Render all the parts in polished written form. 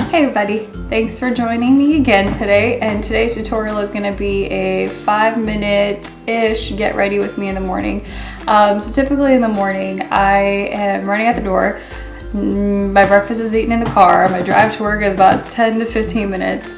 Hey everybody, thanks for joining me again today, and today's tutorial is going to be a 5-minute-ish get ready with me in the morning. So typically in the morning I am running out the door, my breakfast is eaten in the car, my drive to work is about 10 to 15 minutes.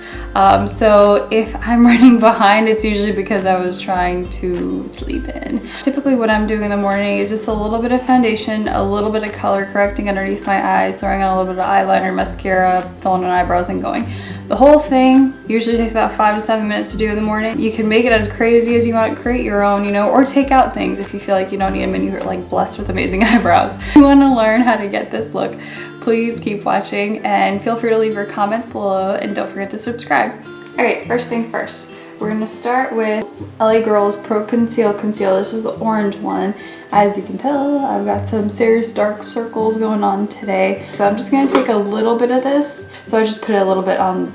So if I'm running behind, it's usually because I was trying to sleep in. Typically what I'm doing in the morning is just a little bit of foundation, a little bit of color correcting underneath my eyes, throwing on a little bit of eyeliner, mascara, filling in eyebrows and going. The whole thing usually takes about 5 to 7 minutes to do in the morning. You can make it as crazy as you want, create your own, you know, or take out things if you feel like you don't need them and you're like blessed with amazing eyebrows. If you want to learn how to get this look, please keep watching and feel free to leave your comments below and don't forget to subscribe. All right, first things first. We're gonna start with LA Girl's Pro Conceal Conceal. This is the orange one. As you can tell, I've got some serious dark circles going on today. So I'm just gonna take a little bit of this. So I just put a little bit on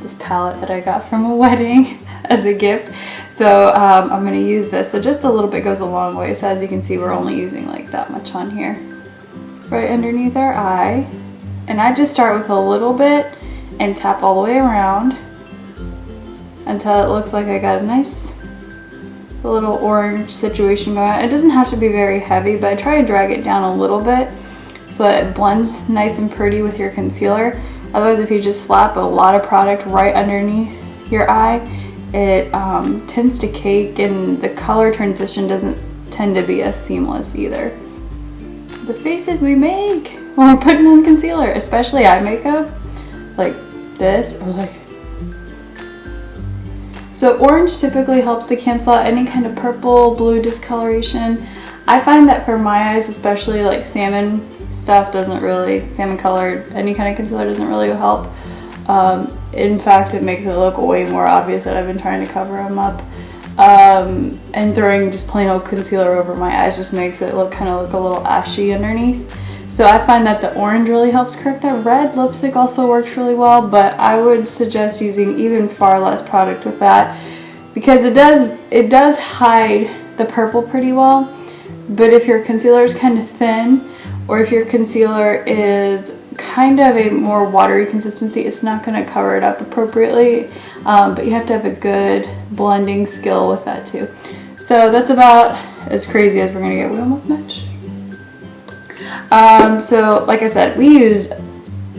this palette that I got from a wedding as a gift. So I'm gonna use this. So just a little bit goes a long way. So as you can see, we're only using like that much on here. Right underneath our eye. And I just start with a little bit and tap all the way around until it looks like I got a nice little orange situation going on. It doesn't have to be very heavy, but I try to drag it down a little bit so that it blends nice and pretty with your concealer. Otherwise, if you just slap a lot of product right underneath your eye, it tends to cake and the color transition doesn't tend to be as seamless either. The faces we make when we're putting on concealer, especially eye makeup, like this or like. So orange typically helps to cancel out any kind of purple, blue discoloration. I find that for my eyes, especially like salmon stuff doesn't really, salmon colored, any kind of concealer doesn't really help. In fact, it makes it look way more obvious that I've been trying to cover them up. And throwing just plain old concealer over my eyes just makes it look a little ashy underneath. So I find that the orange really helps correct that. Red lipstick also works really well, but I would suggest using even far less product with that because it does hide the purple pretty well. But if your concealer is kind of thin, or if your concealer is kind of a more watery consistency, it's not going to cover it up appropriately. But you have to have a good blending skill with that too. So that's about as crazy as we're going to get. We almost match. So like I said, we use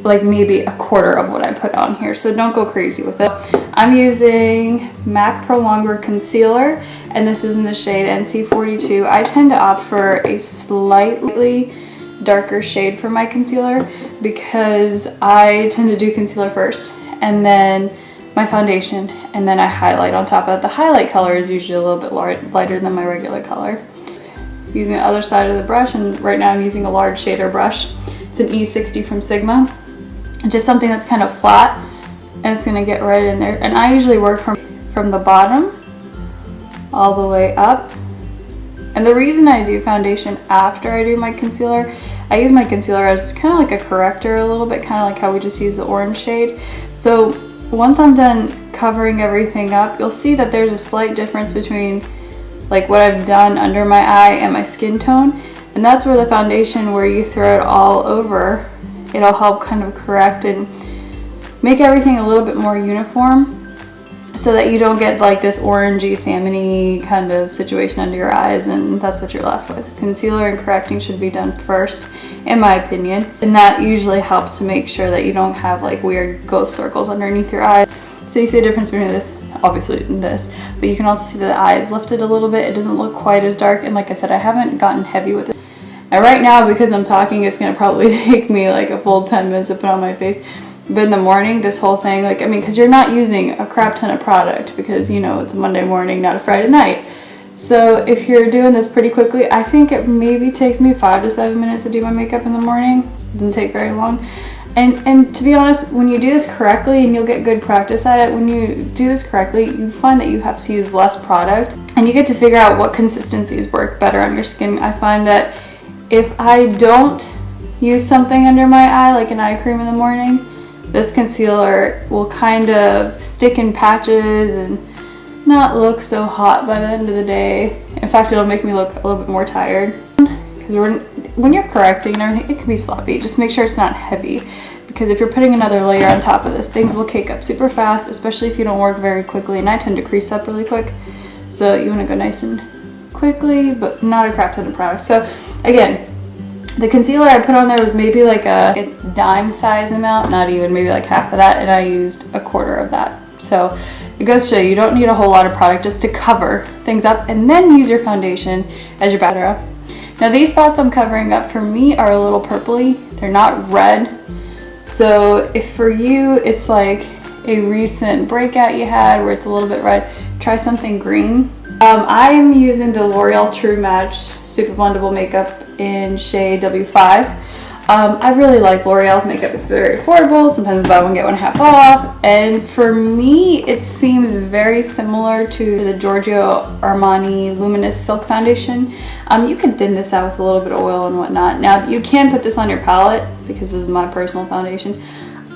like maybe a quarter of what I put on here, so don't go crazy with it. I'm using MAC Pro Longwear Concealer, and this is in the shade NC42. I tend to opt for a slightly darker shade for my concealer because I tend to do concealer first and then my foundation, and then I highlight on top of it. The highlight color is usually a little bit lighter than my regular color. Using the other side of the brush, and right now I'm using a large shader brush. It's an E60 from Sigma. Just something that's kind of flat, and it's gonna get right in there. And I usually work from the bottom all the way up. And the reason I do foundation after I do my concealer, I use my concealer as kind of like a corrector a little bit, kind of like how we just use the orange shade. So once I'm done covering everything up, you'll see that there's a slight difference between like what I've done under my eye and my skin tone, and that's where the foundation, where you throw it all over, it'll help kind of correct and make everything a little bit more uniform so that you don't get like this orangey, salmony kind of situation under your eyes, and that's what you're left with. Concealer and correcting should be done first, in my opinion, and that usually helps to make sure that you don't have like weird ghost circles underneath your eyes. So you see the difference between this, obviously in this, but you can also see that the eye is lifted a little bit. It doesn't look quite as dark, and like I said, I haven't gotten heavy with it. And right now, because I'm talking, it's gonna probably take me like a full 10 minutes to put on my face. But in the morning, this whole thing, like, I mean, because you're not using a crap ton of product because, you know, it's a Monday morning, not a Friday night. So if you're doing this pretty quickly, I think it maybe takes me 5 to 7 minutes to do my makeup in the morning. It doesn't take very long. And to be honest, when you do this correctly, and you'll get good practice at it, when you do this correctly, you find that you have to use less product and you get to figure out what consistencies work better on your skin. I find that if I don't use something under my eye, like an eye cream in the morning, this concealer will kind of stick in patches and not look so hot by the end of the day. In fact, it'll make me look a little bit more tired. Because when you're correcting and everything, it can be sloppy. Just make sure it's not heavy. Because if you're putting another layer on top of this, things will cake up super fast, especially if you don't work very quickly. And I tend to crease up really quick. So you want to go nice and quickly, but not a crap ton of product. So again, the concealer I put on there was maybe like a dime size amount, not even, maybe like half of that. And I used a quarter of that. So it goes to show you don't need a whole lot of product just to cover things up, and then use your foundation as your backdrop. Now these spots I'm covering up for me are a little purpley. They're not red. So if for you it's like a recent breakout you had where it's a little bit red, try something green. I am using the L'Oreal True Match Super Blendable Makeup in shade W5. I really like L'Oreal's makeup. It's very affordable. Sometimes buy one, get one half off. And for me, it seems very similar to the Giorgio Armani Luminous Silk Foundation. You can thin this out with a little bit of oil and whatnot. Now, you can put this on your palette because this is my personal foundation.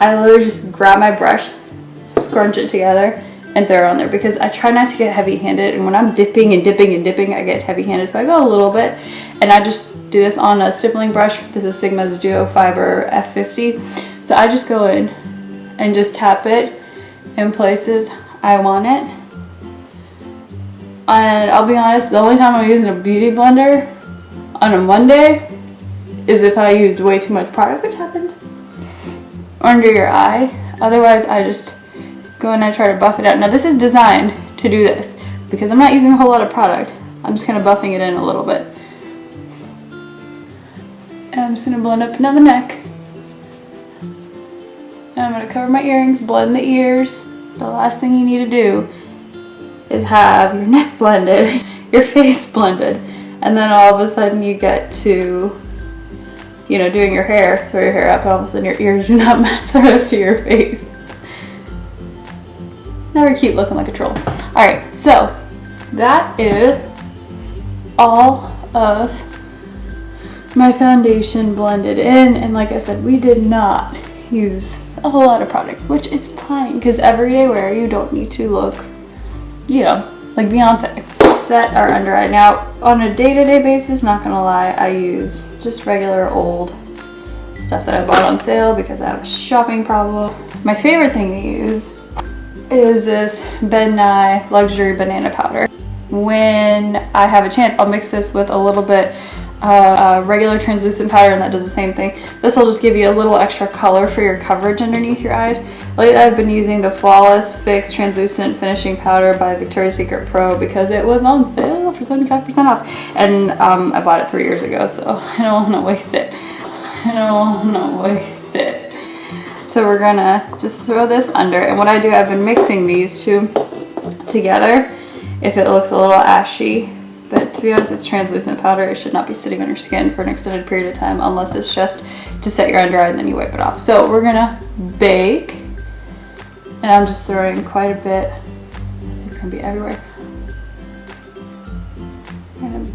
I literally just grab my brush, scrunch it together, and throw it on there because I try not to get heavy-handed, and when I'm dipping and dipping and dipping, I get heavy-handed, so I go a little bit, and I just do this on a stippling brush. This is Sigma's Duo Fiber F50, so I just go in and just tap it in places I want it. And I'll be honest, the only time I'm using a beauty blender on a Monday is if I used way too much product, which happens, under your eye. Otherwise, I just go and I try to buff it out. Now this is designed to do this because I'm not using a whole lot of product. I'm just kind of buffing it in a little bit. And I'm just going to blend up another neck. And I'm going to cover my earrings, blend the ears. The last thing you need to do is have your neck blended, your face blended, and then all of a sudden you get to, you know, doing your hair, throw your hair up, and all of a sudden your ears do not match the rest of your face. Never keep looking like a troll. Alright, so that is all of my foundation blended in, and like I said, we did not use a whole lot of product, which is fine because everyday wear you don't need to look, you know, like Beyonce. Set our under eye. Now on a day-to-day basis, not gonna lie, I use just regular old stuff that I bought on sale because I have a shopping problem. My favorite thing to use is this Ben Nye Luxury Banana Powder. When I have a chance, I'll mix this with a little bit regular translucent powder, and that does the same thing. This will just give you a little extra color for your coverage underneath your eyes. Lately I've been using the Flawless Fix Translucent Finishing Powder by Victoria's Secret Pro because it was on sale for 75% off, and I bought it 3 years ago, so I don't want to waste it. So we're gonna just throw this under, and what I do, I've been mixing these two together if it looks a little ashy, but to be honest, it's translucent powder. It should not be sitting on your skin for an extended period of time unless it's just to set your under eye and then you wipe it off. So we're gonna bake, and I'm just throwing quite a bit. It's gonna be everywhere. I'm gonna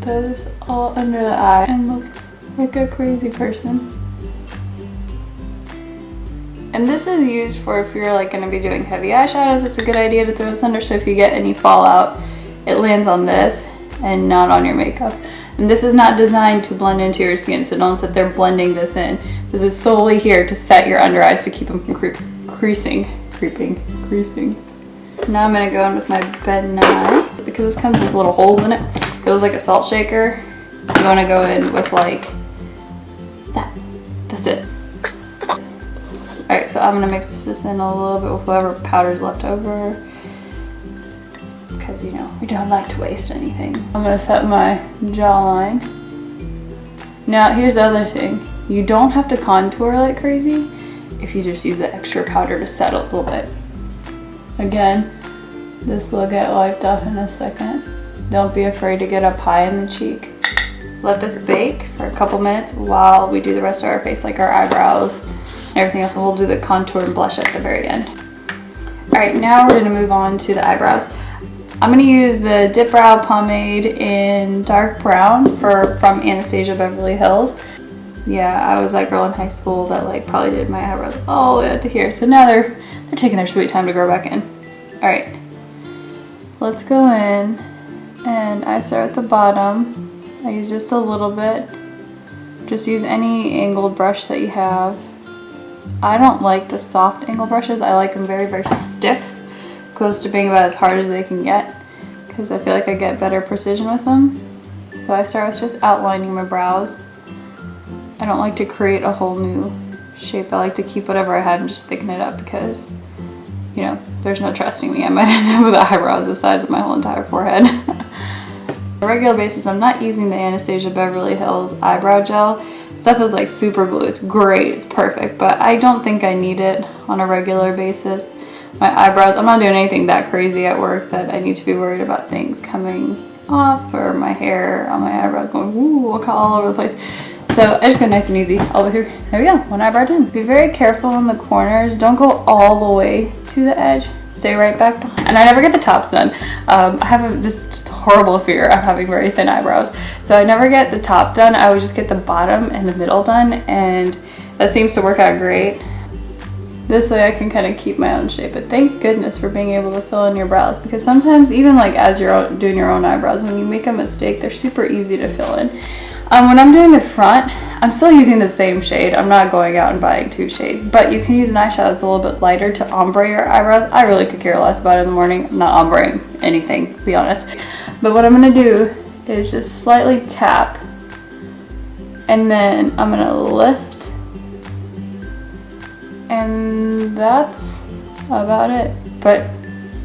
throw this all under the eye and look like a crazy person. And this is used for if you're like going to be doing heavy eyeshadows, it's a good idea to throw this under, so if you get any fallout, it lands on this and not on your makeup. And this is not designed to blend into your skin, so don't sit there blending this in. This is solely here to set your under eyes to keep them from creasing. Now I'm going to go in with my Ben Nye, because this comes with little holes in it. It was like a salt shaker. You want to go in with like that. That's it. Alright, so I'm going to mix this in a little bit with whatever powder's left over, because, you know, we don't like to waste anything. I'm going to set my jawline. Now, here's the other thing. You don't have to contour like crazy if you just use the extra powder to set a little bit. Again, this will get wiped off in a second. Don't be afraid to get up high in the cheek. Let this bake for a couple minutes while we do the rest of our face, like our eyebrows and everything else, and we'll do the contour and blush at the very end. Alright, now we're going to move on to the eyebrows. I'm going to use the Dip Brow Pomade in dark brown from Anastasia Beverly Hills. Yeah, I was that girl in high school that like probably did my eyebrows all the way up to here. So now they're taking their sweet time to grow back in. All right, let's go in, and I start at the bottom. I use just a little bit. Just use any angled brush that you have. I don't like the soft angle brushes. I like them very, very stiff, close to being about as hard as they can get, because I feel like I get better precision with them. So I start with just outlining my brows. I don't like to create a whole new shape. I like to keep whatever I have and just thicken it up because, you know, there's no trusting me. I might end up with eyebrows the size of my whole entire forehead. On a regular basis, I'm not using the Anastasia Beverly Hills eyebrow gel. Stuff is like super glue. It's great, it's perfect, but I don't think I need it on a regular basis. My eyebrows, I'm not doing anything that crazy at work that I need to be worried about things coming off or my hair on my eyebrows going woo, all over the place. So I just go nice and easy over here. There we go, one eyebrow done. Be very careful on the corners. Don't go all the way to the edge. Stay right back behind. And I never get the tops done. I have this just horrible fear of having very thin eyebrows. So I never get the top done. I would just get the bottom and the middle done, and that seems to work out great. This way I can kind of keep my own shape. But thank goodness for being able to fill in your brows, because sometimes even like as you're doing your own eyebrows, when you make a mistake, they're super easy to fill in. When I'm doing the front, I'm still using the same shade. I'm not going out and buying 2 shades, but you can use an eyeshadow that's a little bit lighter to ombre your eyebrows. I really could care less about it in the morning. I'm not ombreing anything, to be honest. But what I'm gonna do is just slightly tap, and then I'm gonna lift, and that's about it. But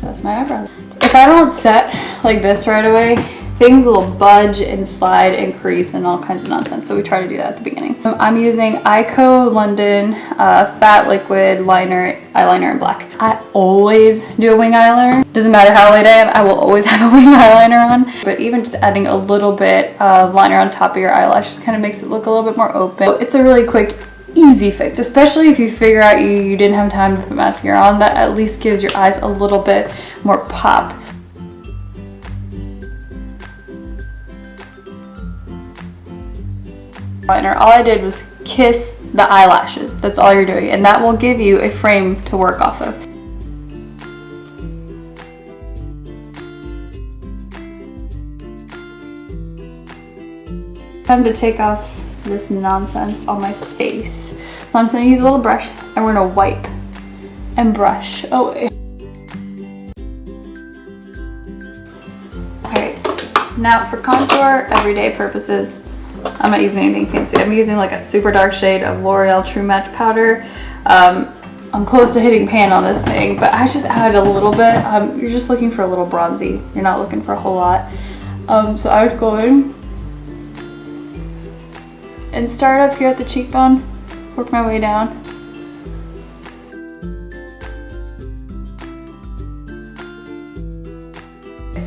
that's my eyebrows. If I don't set like this right away, things will budge and slide and crease and all kinds of nonsense. So we try to do that at the beginning. I'm using Ico London Fat Liquid eyeliner in black. I always do a wing eyeliner. Doesn't matter how late I am, I will always have a wing eyeliner on. But even just adding a little bit of liner on top of your eyelashes kind of makes it look a little bit more open. It's a really quick, easy fix, especially if you figure out you didn't have time to put mascara on. That at least gives your eyes a little bit more pop. All I did was kiss the eyelashes. That's all you're doing, and that will give you a frame to work off of. Time to take off this nonsense on my face. So I'm just gonna use a little brush, and we're gonna wipe and brush away. Alright, now for contour, everyday purposes, I'm not using anything fancy. I'm using like a super dark shade of L'Oreal True Match powder. I'm close to hitting pan on this thing, but I just added a little bit. You're just looking for a little bronzy. You're not looking for a whole lot. So I would go in and start up here at the cheekbone, work my way down.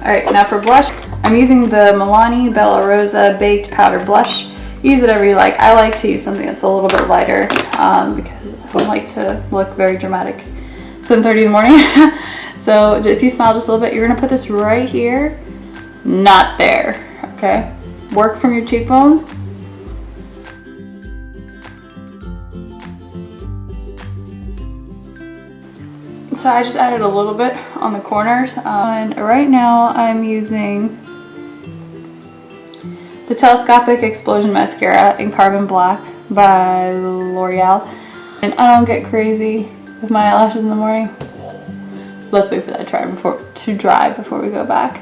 Alright, now for blush, I'm using the Milani Bella Rosa Baked Powder Blush. Use whatever you like. I like to use something that's a little bit lighter because I don't like to look very dramatic. 7:30 in the morning. So if you smile just a little bit, you're going to put this right here, not there, okay? Work from your cheekbone. So I just added a little bit on the corners. And right now I'm using the Telescopic Explosion Mascara in Carbon Black by L'Oreal. And I don't get crazy with my eyelashes in the morning. Let's wait for that to dry before we go back.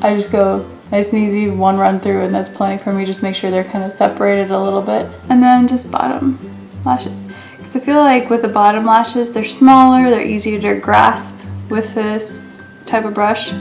I just go nice and easy, one run through, and that's plenty for me. Just make sure they're kind of separated a little bit. And then just bottom lashes. Because I feel like with the bottom lashes, they're smaller, they're easier to grasp with this type of brush.